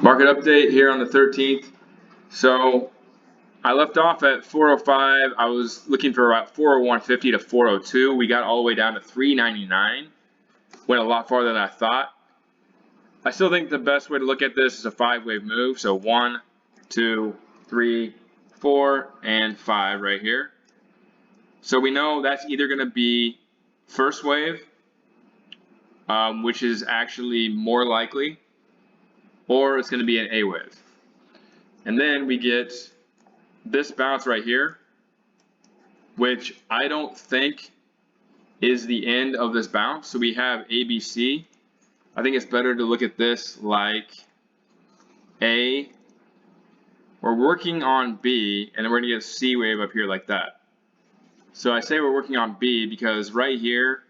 Market update here on the 13th. So I left off at 405. I was looking for about 401.50 to 402. We got all the way down to 399. Went a lot farther than I thought. I still think the best way to look at this is a 5-wave move. So 1, 2, 3, 4, and 5 right here. So we know that's either going to be first wave, which is actually more likely, or it's going to be an A wave. And then we get this bounce right here, which I don't think is the end of this bounce. So we have ABC. I think it's better to look at this like A. We're working on B, and then we're going to get a C wave up here like that. So I say we're working on B because right here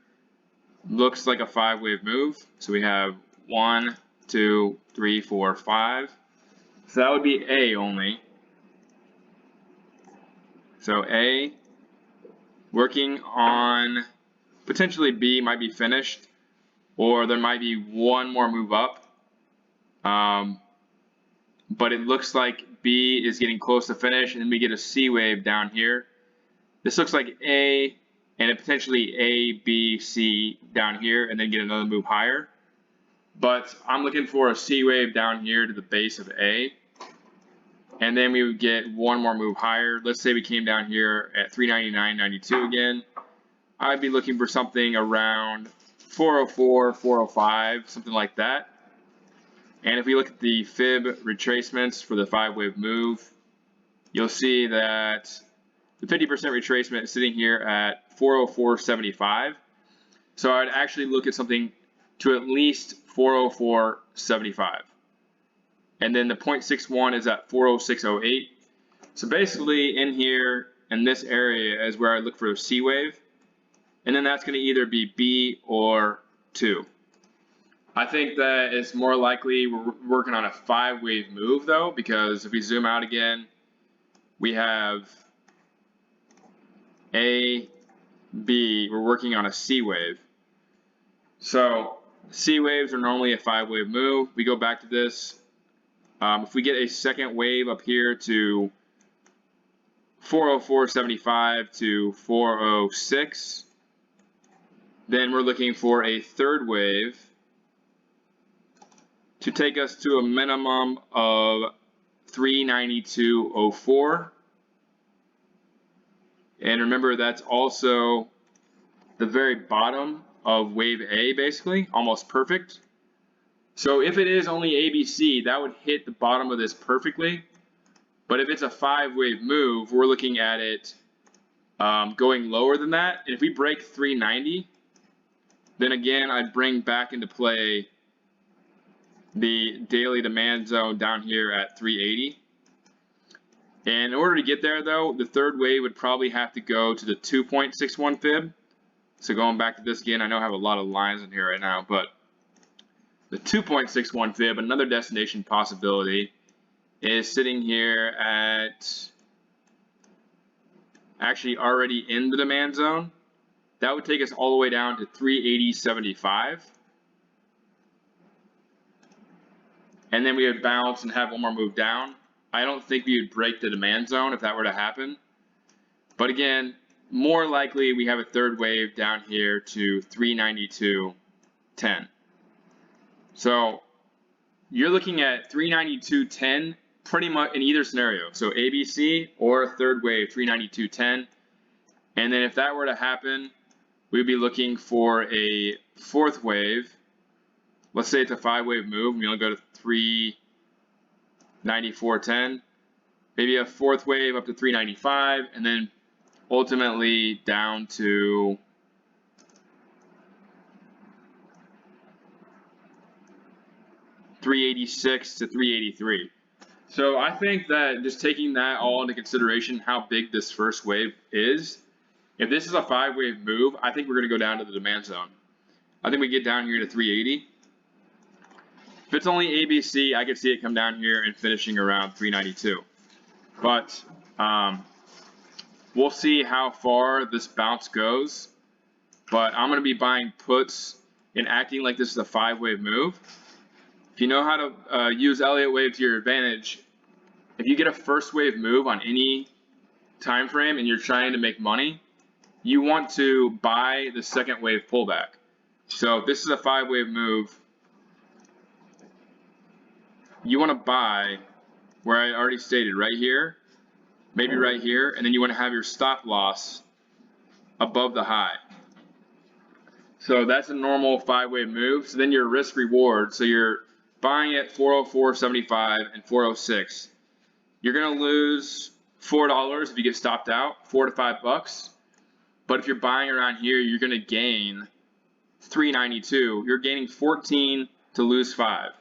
looks like a 5-wave move. So we have 1, 2, 3, 4, 5. So that would be A only. So A, working on potentially B might be finished, or there might be one more move up. But it looks like B is getting close to finish, and then we get a C wave down here. This looks like A, and potentially A, B, C down here, and then get another move higher. But I'm looking for a C wave down here to the base of A. And then we would get one more move higher. Let's say we came down here at 399.92 again. I'd be looking for something around 404, 405, something like that. And if we look at the fib retracements for the 5-wave move, you'll see that the 50% retracement is sitting here at 404.75. So I'd actually look at something to at least 404.75. And then the 0.61 is at 406.08. So basically in here, in this area is where I look for a C wave. And then that's going to either be B or 2. I think that it's more likely we're working on a 5-wave move though, because if we zoom out again, we have A, B, we're working on a C wave. So C waves are normally a 5-wave move. We go back to this. If we get a second wave up here to 404.75 to 406, then we're looking for a third wave to take us to a minimum of 392.04. And remember, that's also the very bottom of wave A, basically, almost perfect. So if it is only ABC, that would hit the bottom of this perfectly. But if it's a 5-wave move, we're looking at it going lower than that. And if we break 390, then again, I'd bring back into play the daily demand zone down here at 380. And in order to get there, though, the third wave would probably have to go to the 2.61 fib. So going back to this again, I know I have a lot of lines in here right now, but the 2.61 fib, another destination possibility, is sitting here at actually already in the demand zone. That would take us all the way down to 380.75. And then we would bounce and have one more move down. I don't think we would break the demand zone if that were to happen. But again, more likely we have a third wave down here to 392.10. So you're looking at 392.10 pretty much in either scenario. So ABC or a third wave 392.10. And then if that were to happen, we'd be looking for a fourth wave. Let's say it's a 5-wave move. We'll go to 394.10. Maybe a fourth wave up to 395, and then ultimately down to 386 to 383. So I think that just taking that all into consideration, how big this first wave is, if this is a 5-wave move, I think we're going to go down to the demand zone. I think we get down here to 380. If it's only ABC, I could see it come down here and finishing around 392. But we'll see how far this bounce goes. But I'm going to be buying puts and acting like this is a 5-wave move. If you know how to use Elliott wave to your advantage, if you get a first wave move on any time frame and you're trying to make money, you want to buy the second wave pullback. So if this is a 5-wave move, you want to buy where I already stated, right here, maybe right here, and then you want to have your stop loss above the high. So that's a normal 5-wave move. So then your risk reward, so you're buying at 404.75 and 406. You're going to lose $4 if you get stopped out, $4 to $5. But if you're buying around here, you're going to gain $3.92. You're gaining 14 to lose 5.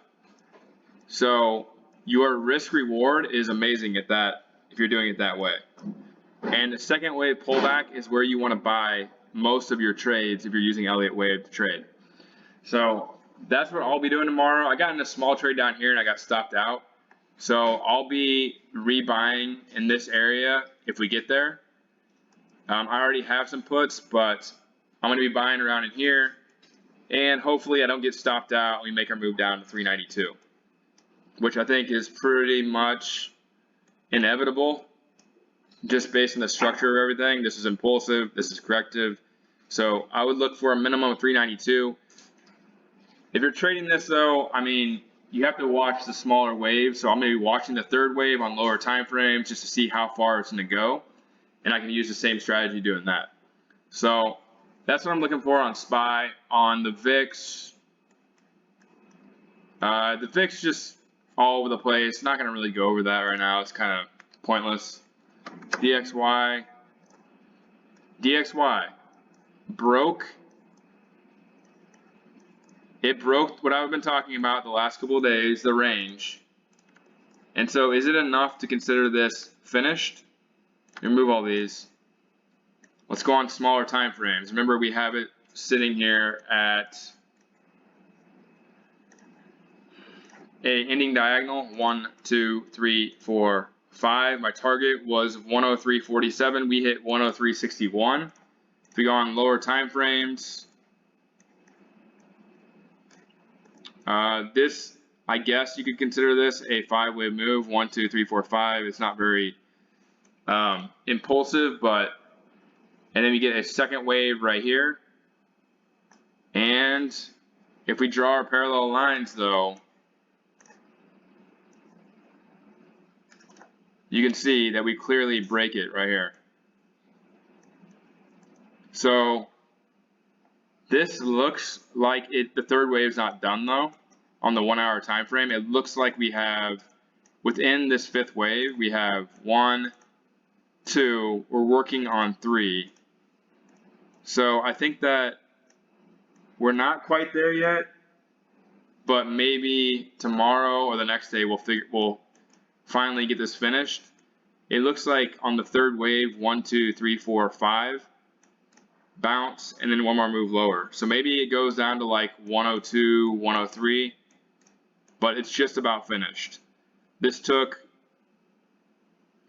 So your risk reward is amazing at that if you're doing it that way. And the second wave pullback is where you want to buy most of your trades if you're using Elliott wave to trade. So that's what I'll be doing tomorrow. I got in a small trade down here and I got stopped out. So I'll be rebuying in this area if we get there. I already have some puts, but I'm going to be buying around in here. And hopefully I don't get stopped out and we make our move down to 392, which I think is pretty much inevitable just based on the structure of everything. This is impulsive, this is corrective. So I would look for a minimum of 392. If you're trading this though, I mean, you have to watch the smaller waves. So I'm going to be watching the third wave on lower time frames just to see how far it's going to go. And I can use the same strategy doing that. So that's what I'm looking for on SPY. On the VIX, the VIX just all over the place. Not going to really go over that right now. It's kind of pointless. DXY broke. It broke what I've been talking about the last couple of days, the range. And so is it enough to consider this finished? Remove all these. Let's go on smaller time frames. Remember, we have it sitting here at a ending diagonal 1, 2, 3, 4, 5. My target was 103.47. We hit 103.61. If we go on lower time frames, this, I guess you could consider this a 5-wave move. 1, 2, 3, 4, 5. It's not very impulsive, but and then we get a second wave right here. And if we draw our parallel lines though, you can see that we clearly break it right here. So this looks like the third wave is not done though. On the 1 hour time frame, it looks like we have within this 5th wave, we have 1, 2, we're working on 3. So I think that we're not quite there yet, but maybe tomorrow or the next day we'll finally get this finished. It looks like on the third wave, 1, 2, 3, 4, 5, bounce, and then one more move lower. So maybe it goes down to like 102, 103, but it's just about finished. This took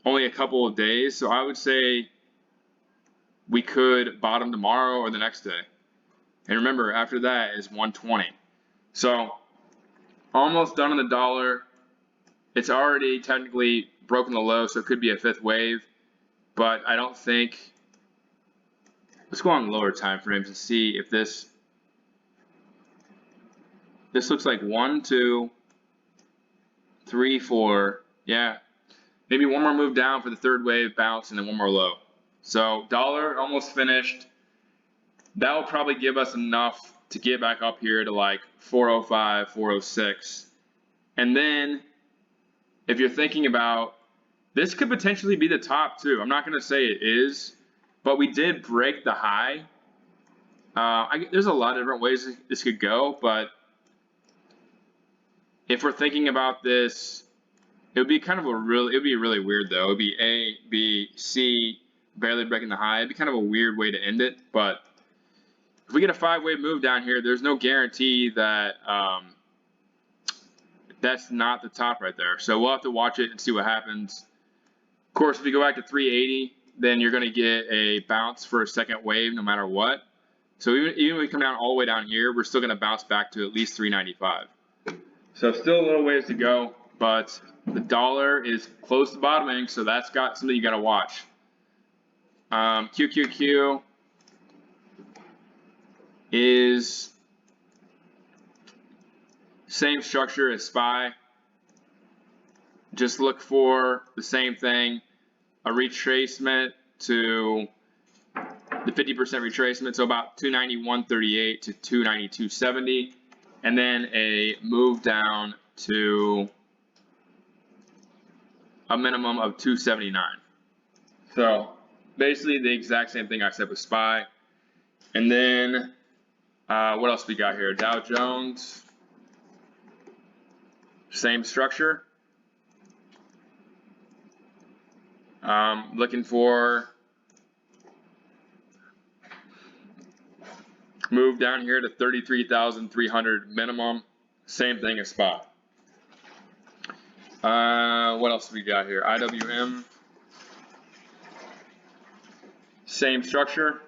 only a couple of days, so I would say we could bottom tomorrow or the next day. And remember, after that is 120. So almost done on the dollar. It's already technically broken the low, so it could be a 5th wave, but I don't think. Let's go on lower time frames and see if this looks like 1, 2, 3, 4. Yeah, maybe one more move down for the third wave bounce and then one more low. So dollar almost finished. That will probably give us enough to get back up here to like 405, 406. And then if you're thinking about, this could potentially be the top too. I'm not going to say it is, but we did break the high. There's a lot of different ways this could go, but if we're thinking about this, it would be kind of it'd be really weird though. It would be A, B, C, barely breaking the high. It'd be kind of a weird way to end it, but if we get a 5-wave move down here, there's no guarantee that that's not the top right there. So we'll have to watch it and see what happens. Of course, if you go back to 380, then you're going to get a bounce for a second wave no matter what. So even if we come down all the way down here, we're still going to bounce back to at least 395. So still a little ways to go, but the dollar is close to bottoming, so that's got something you got to watch. QQQ is same structure as SPY. Just look for the same thing, a retracement to the 50% retracement, so about 291.38 to 292.70, and then a move down to a minimum of 279. So basically the exact same thing I said with SPY. And then what else we got here? Dow Jones, same structure. Looking for move down here to 33,300 minimum. Same thing as SPY. What else we got here? IWM, same structure.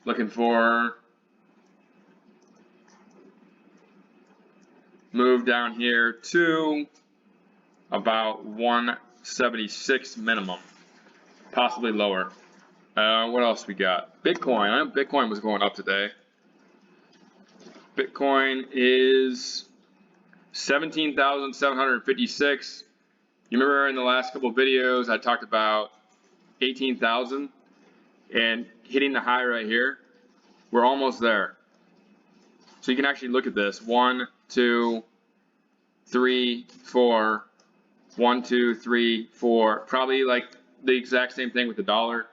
Looking for move down here to about 176 minimum, possibly lower. What else we got? Bitcoin. I know Bitcoin was going up today. Bitcoin is 17,756. You remember in the last couple of videos I talked about 18,000 and hitting the high right here. We're almost there. So you can actually look at this. 1, 2, 3, 4. 1, 2, 3, 4. Probably like the exact same thing with the dollar.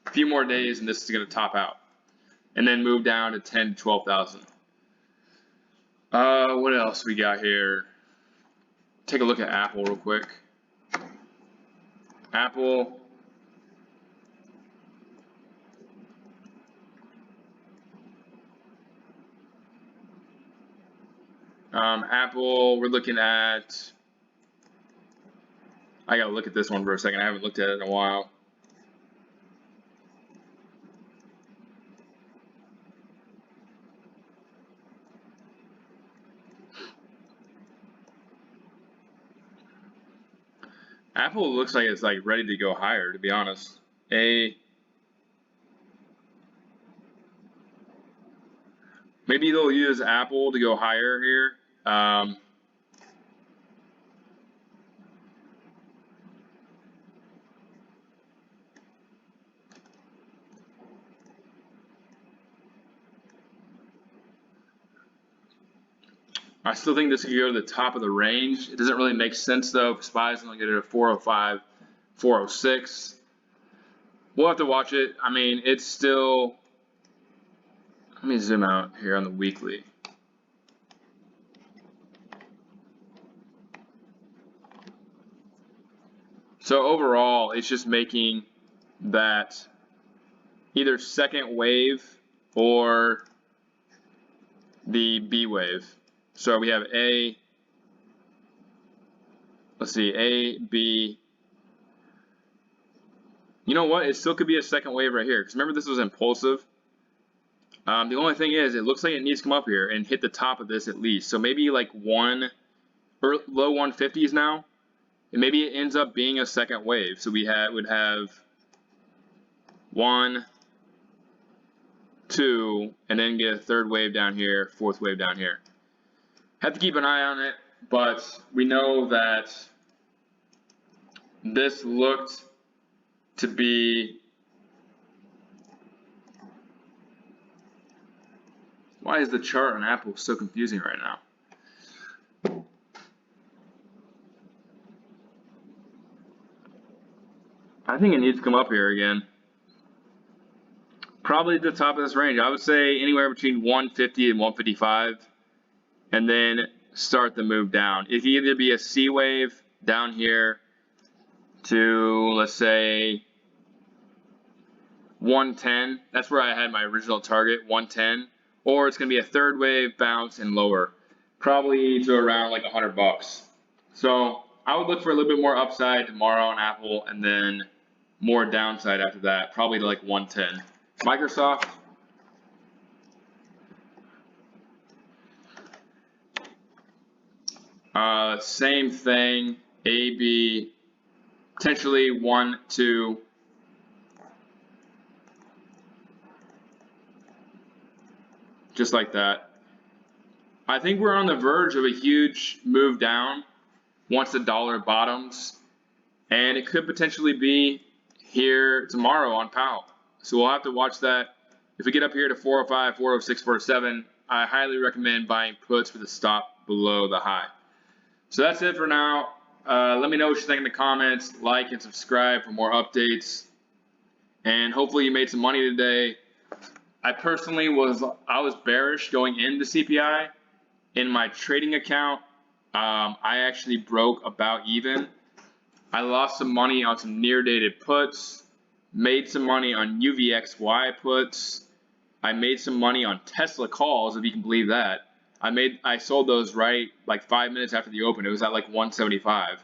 A few more days and this is going to top out. And then move down to 10 to 12,000. What else we got here? Take a look at Apple real quick. Apple. Apple, we're looking at, I gotta look at this one for a second. I haven't looked at it in a while. Apple looks like it's like ready to go higher, to be honest. Maybe they'll use Apple to go higher here. I still think this could go to the top of the range. It doesn't really make sense though. If SPY's only get it at 405, 406. We'll have to watch it. I mean, it's still. Let me zoom out here on the weekly. So overall, it's just making that either second wave or the B wave. So we have A, let's see, A, B. You know what? It still could be a second wave right here. Because remember, this was impulsive. The only thing is, it looks like it needs to come up here and hit the top of this at least. So maybe like low 150s now. And maybe it ends up being a second wave. So we would have 1, 2, and then get a third wave down here, fourth wave down here. Have to keep an eye on it, but we know that this looked to be. Why is the chart on Apple so confusing right now? I think it needs to come up here again. Probably at the top of this range. I would say anywhere between 150 and 155. And then start the move down. It can either be a C wave down here to, let's say, 110. That's where I had my original target, 110. Or it's going to be a third wave, bounce, and lower. Probably to around like $100. So I would look for a little bit more upside tomorrow on Apple, and then more downside after that, probably to like 110. Microsoft. Same thing, A, B, potentially 1, 2. Just like that. I think we're on the verge of a huge move down once the dollar bottoms, and it could potentially be here tomorrow on POW. So we'll have to watch that. If we get up here to 405, 406, 407, I highly recommend buying puts with a stop below the high. So that's it for now. Let me know what you think in the comments. Like and subscribe for more updates. And hopefully you made some money today. I personally was bearish going into CPI. In my trading account, I actually broke about even. I lost some money on some near dated puts, made some money on UVXY puts. I made some money on Tesla calls, if you can believe that. I sold those right like 5 minutes after the open. It was at like 175.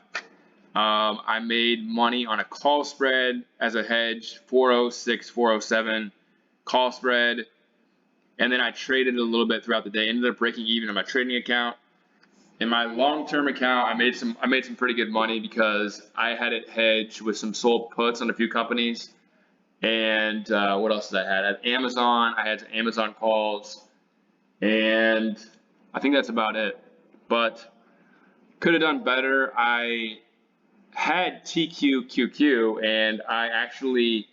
I made money on a call spread as a hedge, 406, 407 call spread. And then I traded a little bit throughout the day. Ended up breaking even on my trading account. In my long-term account, I made some pretty good money because I had it hedged with some sold puts on a few companies. And what else did I have? I had Amazon. I had some Amazon calls, and I think that's about it. But could have done better. I had TQQQ, and I actually,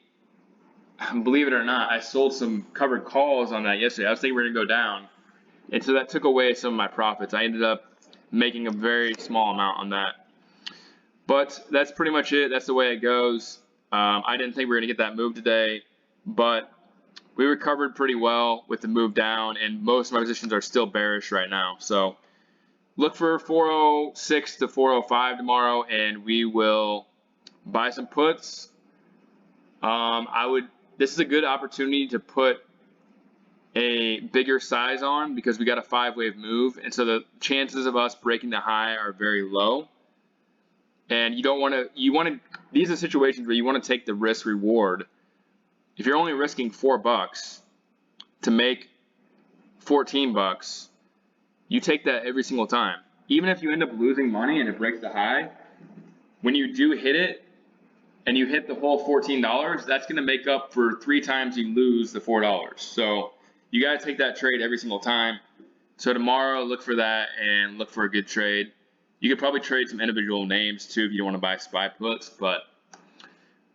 believe it or not, I sold some covered calls on that yesterday. I was thinking we were gonna go down, and so that took away some of my profits. I ended up making a very small amount on that. But that's pretty much it. That's the way it goes. I didn't think we were gonna get that move today, but we recovered pretty well with the move down, and most of my positions are still bearish right now. So look for 406 to 405 tomorrow, and we will buy some puts. This is a good opportunity to put a bigger size on because we got a 5-wave move, and so the chances of us breaking the high are very low. And you don't want to, these are situations where you want to take the risk reward. If you're only risking $4 to make $14, you take that every single time. Even if you end up losing money and it breaks the high, when you do hit it and you hit the whole $14, that's going to make up for 3 times you lose the $4. So you got to take that trade every single time. So tomorrow, look for that and look for a good trade. You could probably trade some individual names too if you don't want to buy SPY puts. But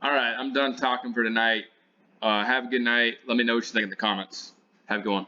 all right, I'm done talking for tonight. Have a good night. Let me know what you think in the comments. Have a good one.